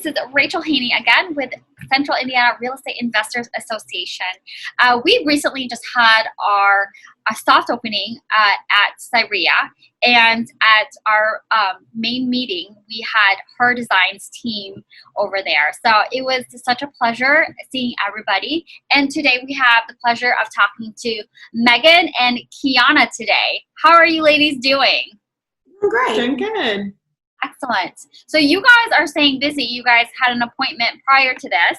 this is Rachel Haney again with Central Indiana Real Estate Investors Association. We recently just had our soft opening at Cyria, and at our main meeting, we had Her Design's team over there. So it was such a pleasure seeing everybody. And today we have the pleasure of talking to Megan and Keianna today. How are you ladies doing? Great. Doing good. Excellent. So you guys are staying busy. You guys had an appointment prior to this.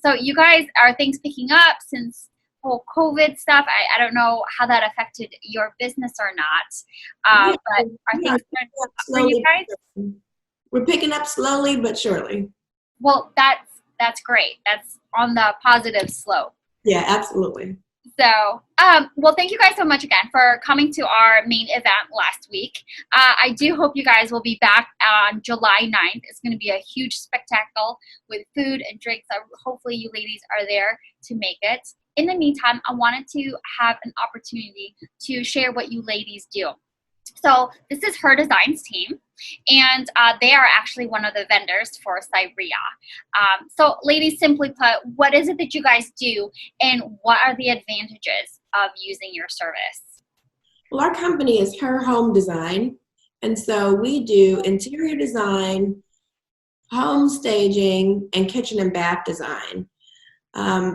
So you guys, are things picking up since whole COVID stuff? I don't know how that affected your business or not. But are things for you guys? We're picking up slowly but surely. Well, that's great. That's on the positive slope. Yeah, absolutely. So, well, thank you guys so much again for coming to our main event last week. I do hope you guys will be back on July 9th. It's going to be a huge spectacle with food and drinks. Hopefully you ladies are there to make it. In the meantime, I wanted to have an opportunity to share what you ladies do. So this is Her Design's team, and they are actually one of the vendors for Cyria. So ladies, simply put, what is it that you guys do, and what are the advantages of using your service? Well, our company is Her Home Design, and so we do interior design, home staging, and kitchen and bath design.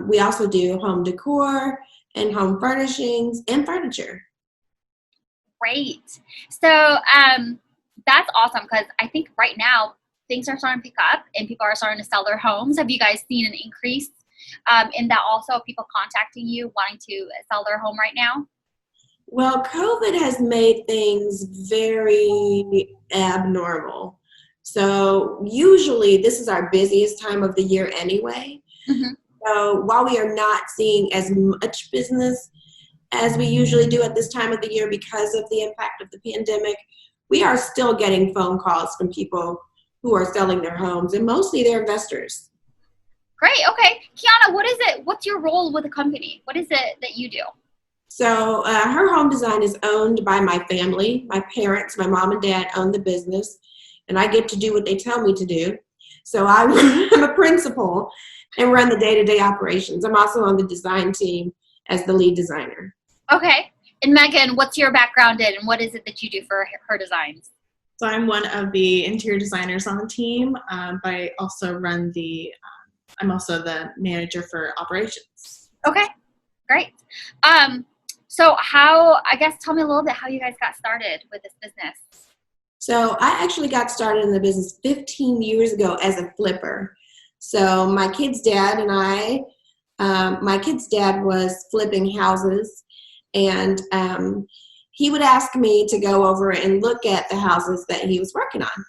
We also do home decor and home furnishings and furniture. Great. So that's awesome, because I think right now things are starting to pick up and people are starting to sell their homes. Have you guys seen an increase in that also, people contacting you wanting to sell their home right now? Well, COVID has made things very abnormal. So usually this is our busiest time of the year anyway. Mm-hmm. So while we are not seeing as much business as we usually do at this time of the year because of the impact of the pandemic, we are still getting phone calls from people who are selling their homes, and mostly they're investors. Great. Okay. Keianna, what's your role with the company? What is it that you do? So Her Home Design is owned by my family. My parents, my mom and dad own the business, and I get to do what they tell me to do. So I'm a principal and run the day-to-day operations. I'm also on the design team as the lead designer. Okay. And Megan, what's your background in, and what is it that you do for Her Designs? So I'm one of the interior designers on the team, but I also run I'm also the manager for operations. Okay, great. So tell me a little bit how you guys got started with this business. So I actually got started in the business 15 years ago as a flipper. So my kid's dad and my kid's dad was flipping houses, and he would ask me to go over and look at the houses that he was working on.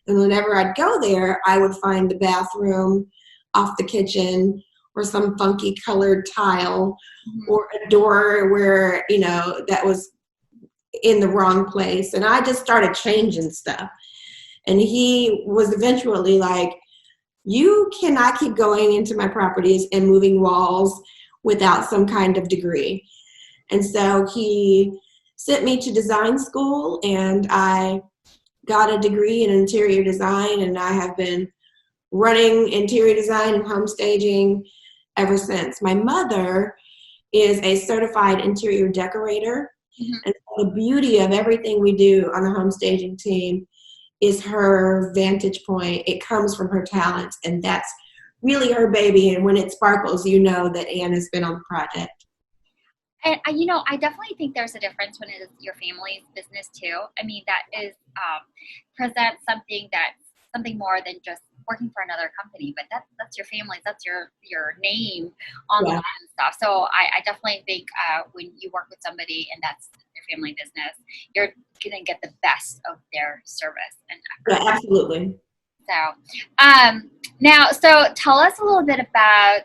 And whenever I'd go there, I would find the bathroom off the kitchen, or some funky colored tile, mm-hmm. or a door where, that was in the wrong place. And I just started changing stuff. And he was eventually like, you cannot keep going into my properties and moving walls without some kind of degree. And so he sent me to design school, and I got a degree in interior design, and I have been running interior design and home staging ever since. My mother is a certified interior decorator, mm-hmm. and so the beauty of everything we do on the home staging team is her vantage point. It comes from her talents, and that's really her baby. And when it sparkles, you know that Anna's been on the project. And, I definitely think there's a difference when it is your family's business too. I mean, that is presents something more than just working for another company, but that's your family, that's your name on the line and stuff. So I definitely think when you work with somebody and that's your family business, you're gonna get the best of their service and effort. Yeah, absolutely. So tell us a little bit about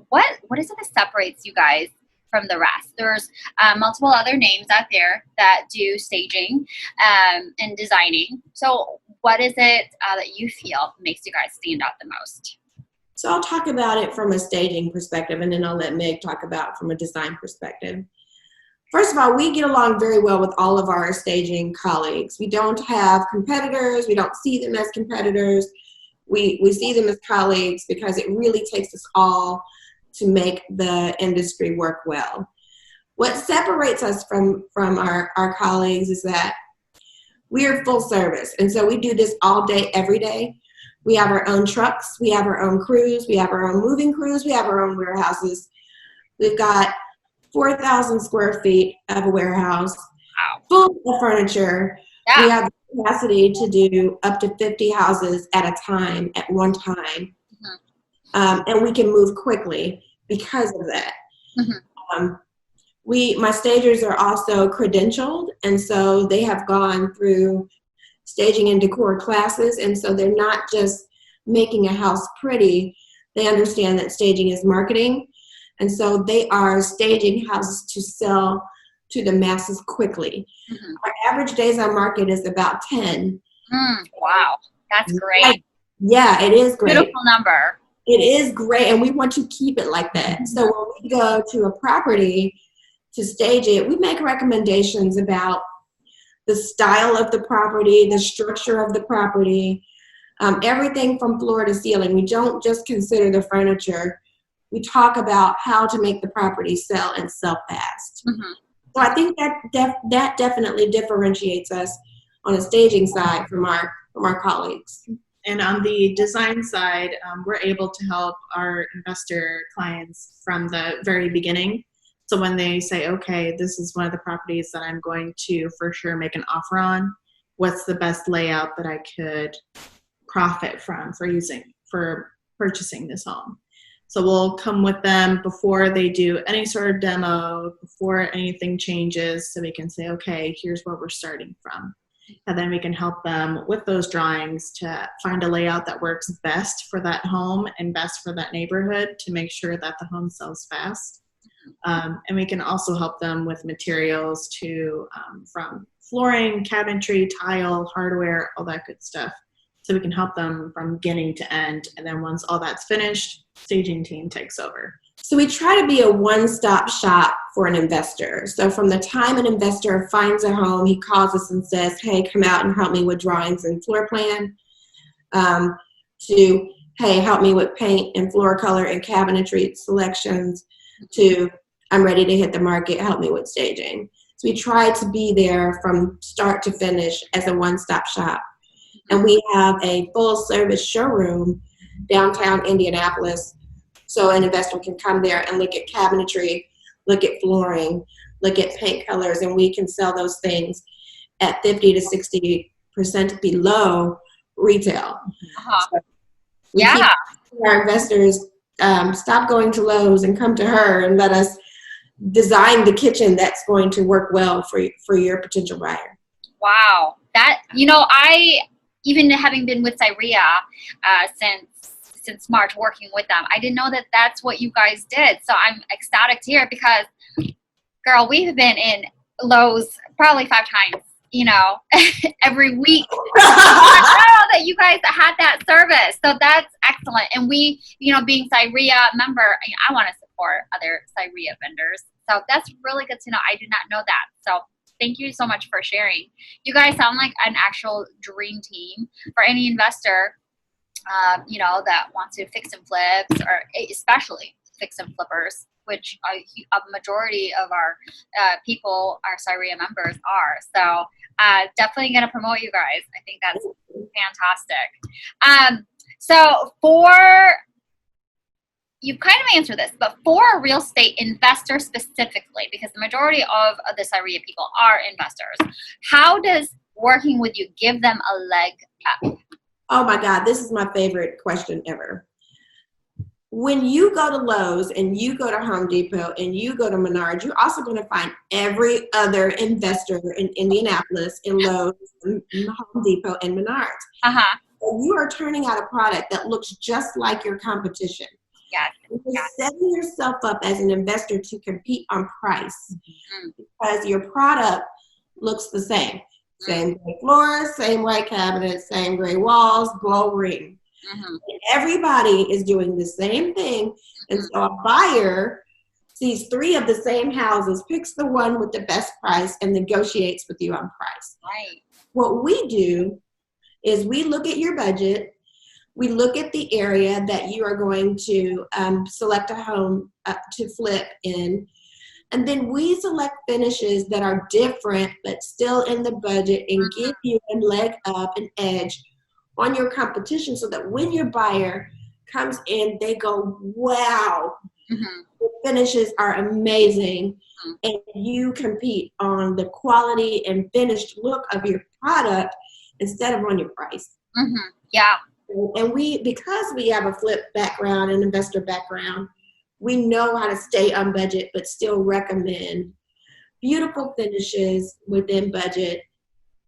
what is it that separates you guys from the rest. There's multiple other names out there that do staging and designing. So what is it that you feel makes you guys stand out the most? So I'll talk about it from a staging perspective, and then I'll let Meg talk about from a design perspective. First of all, we get along very well with all of our staging colleagues. We don't have competitors. We don't see them as competitors. we see them as colleagues because it really takes us all to make the industry work well. What separates us from our colleagues is that we are full service. And so we do this all day, every day. We have our own trucks. We have our own crews. We have our own moving crews. We have our own warehouses. We've got 4,000 square feet of a warehouse full of furniture. Yeah. We have the capacity to do up to 50 houses at a time, at one time. And we can move quickly because of that. My stagers are also credentialed, and so they have gone through staging and decor classes, and so they're not just making a house pretty. They understand that staging is marketing, and so they are staging houses to sell to the masses quickly. Our average days on market is about 10. Wow, that's great. Yeah, it is great. Beautiful number. It is great, and we want to keep it like that. So when we go to a property to stage it, we make recommendations about the style of the property, the structure of the property, everything from floor to ceiling. We don't just consider the furniture. We talk about how to make the property sell and sell fast. So I think that definitely differentiates us on a staging side from our colleagues. And on the design side, we're able to help our investor clients from the very beginning. So when they say, okay, this is one of the properties that I'm going to for sure make an offer on, what's the best layout that I could profit from for purchasing this home? So we'll come with them before they do any sort of demo, before anything changes, so we can say, okay, here's where we're starting from. And then we can help them with those drawings to find a layout that works best for that home and best for that neighborhood to make sure that the home sells fast. And we can also help them with materials from flooring, cabinetry, tile, hardware, all that good stuff. So we can help them from beginning to end. And then once all that's finished, staging team takes over. So we try to be a one-stop shop for an investor. So from the time an investor finds a home, he calls us and says, hey, come out and help me with drawings and floor plan, to, hey, help me with paint and floor color and cabinetry selections, to, I'm ready to hit the market, help me with staging. So we try to be there from start to finish as a one-stop shop. And we have a full-service showroom downtown Indianapolis, so an investor can come there and look at cabinetry, look at flooring, look at paint colors, and we can sell those things at 50 to 60% below retail. So we keep our investors stop going to Lowe's and come to her and let us design the kitchen that's going to work well for your potential buyer. Wow. I, even having been with Cyria since March, working with them, I didn't know that that's what you guys did. So I'm ecstatic to hear, because, girl, we've been in Lowe's probably 5 times, every week. I know that you guys had that service. So that's excellent. And we, being Cyria member, I want to support other Cyria vendors. So that's really good to know. I did not know that. So thank you so much for sharing. You guys sound like an actual dream team for any investor, that wants to fix and flips, or especially fix and flippers, which a majority of our people, our Cyria members, are. So definitely going to promote you guys. I think that's fantastic. So you kind of answered this, but for a real estate investor specifically, because the majority of the Cyria people are investors, how does working with you give them a leg up? Oh my God, this is my favorite question ever. When you go to Lowe's and you go to Home Depot and you go to Menards, you're also going to find every other investor in Indianapolis in Lowe's, in Home Depot, and Menards. And you are turning out a product that looks just like your competition. Yes. You're setting yourself up as an investor to compete on price, because your product looks the same. Same gray floors, same white cabinets, same gray walls, gold ring. Everybody is doing the same thing. And so a buyer sees 3 of the same houses, picks the one with the best price, and negotiates with you on price. Right. What we do is we look at your budget, We look at the area that you are going to select a home to flip in. And then we select finishes that are different but still in the budget and give you a leg up, an edge on your competition so that when your buyer comes in, they go, wow, the finishes are amazing. And you compete on the quality and finished look of your product instead of on your price. Yeah. And because we have a flip background and investor background, we know how to stay on budget but still recommend beautiful finishes within budget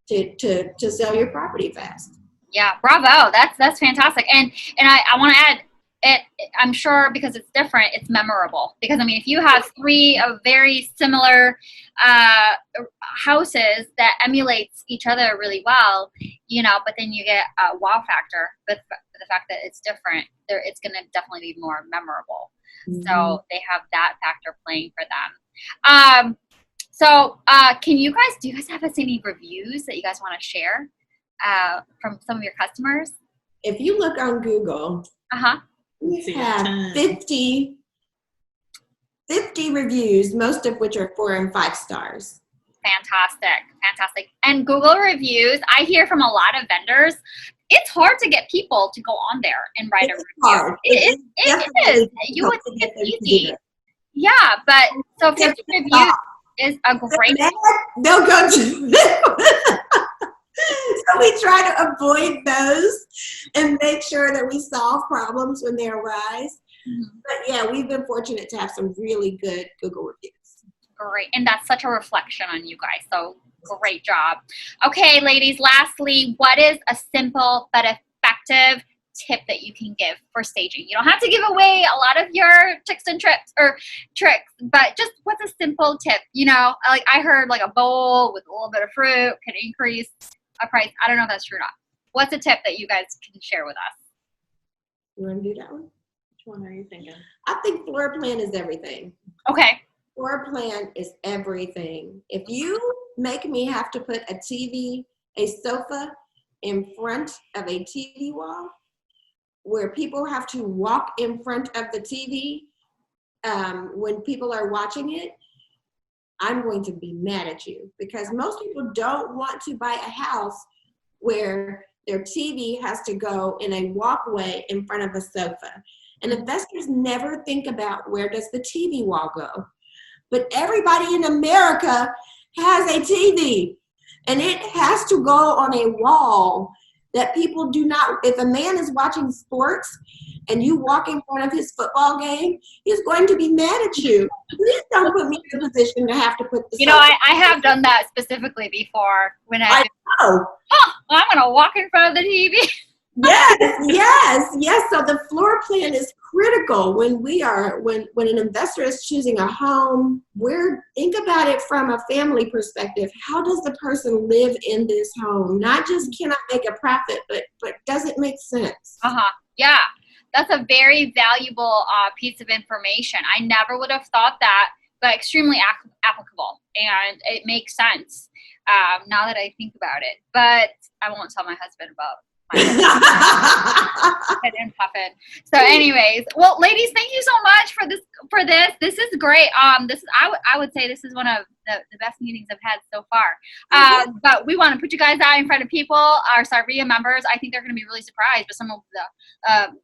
to sell your property fast. Yeah, bravo. That's fantastic. And I want to add it. I'm sure because it's different, it's memorable. Because I mean, if you have three of very similar houses that emulates each other really well, but then you get a wow factor with the fact that it's different. It's going to definitely be more memorable. So they have that factor playing for them. So do you guys have any reviews that you guys want to share from some of your customers? If you look on Google, we have 50 reviews, most of which are 4 and 5 stars. Fantastic. And Google reviews, I hear from a lot of vendors, it's hard to get people to go on there and write a review. Hard. It is. You would think it's easy. Yeah, but so 50 reviews is a great. They'll go to So we try to avoid those and make sure that we solve problems when they arise. But yeah, we've been fortunate to have some really good Google reviews. Great. And that's such a reflection on you guys. So great job. Okay, ladies, lastly, what is a simple but effective tip that you can give for staging? You don't have to give away a lot of your tricks, but just what's a simple tip? Like I heard like a bowl with a little bit of fruit can increase a price. I don't know if that's true or not. What's a tip that you guys can share with us? You want to do that one? Which one are you thinking? I think floor plan is everything. Okay. Floor plan is everything. If you make me have to put a sofa in front of a TV wall where people have to walk in front of the TV when people are watching it, I'm going to be mad at you because most people don't want to buy a house where their TV has to go in a walkway in front of a sofa. And investors never think about where does the TV wall go. But everybody in America has a TV, and it has to go on a wall that people do not. If a man is watching sports and you walk in front of his football game, he's going to be mad at you. Please don't put me in a position to have to put the I have done that specifically before when I know. I'm going to walk in front of the TV. Yes. So the floor plan is critical when an investor is choosing a home. Think about it from a family perspective. How does the person live in this home? Not just can I make a profit, but does it make sense? Yeah, that's a very valuable piece of information. I never would have thought that, but extremely applicable, and it makes sense now that I think about it. But I won't tell my husband about. And puffin. So anyways, well, ladies, thank you so much for this. This is great. I would say this is one of the best meetings I've had so far. But we want to put you guys out in front of people, our Sarvia members. I think they're going to be really surprised with some of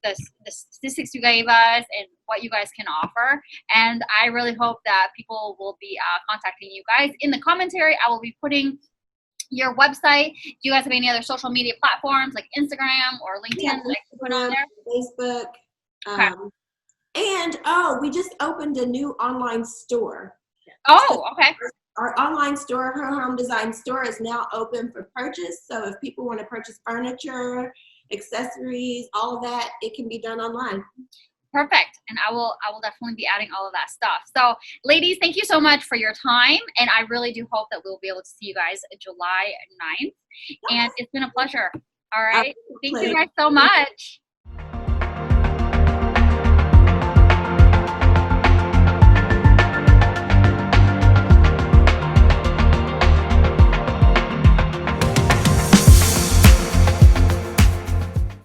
the statistics you gave us and what you guys can offer. And I really hope that people will be contacting you guys. In the commentary, I will be putting your website. Do you guys have any other social media platforms like Instagram or LinkedIn that I can put on there? Facebook. And we just opened a new online store. Okay. Our online store, Her Home Design store, is now open for purchase. So if people want to purchase furniture, accessories, all of that, it can be done online. Perfect. And I will definitely be adding all of that stuff. So ladies, thank you so much for your time. And I really do hope that we'll be able to see you guys July 9th. And it's been a pleasure. All right. Thank you guys so much.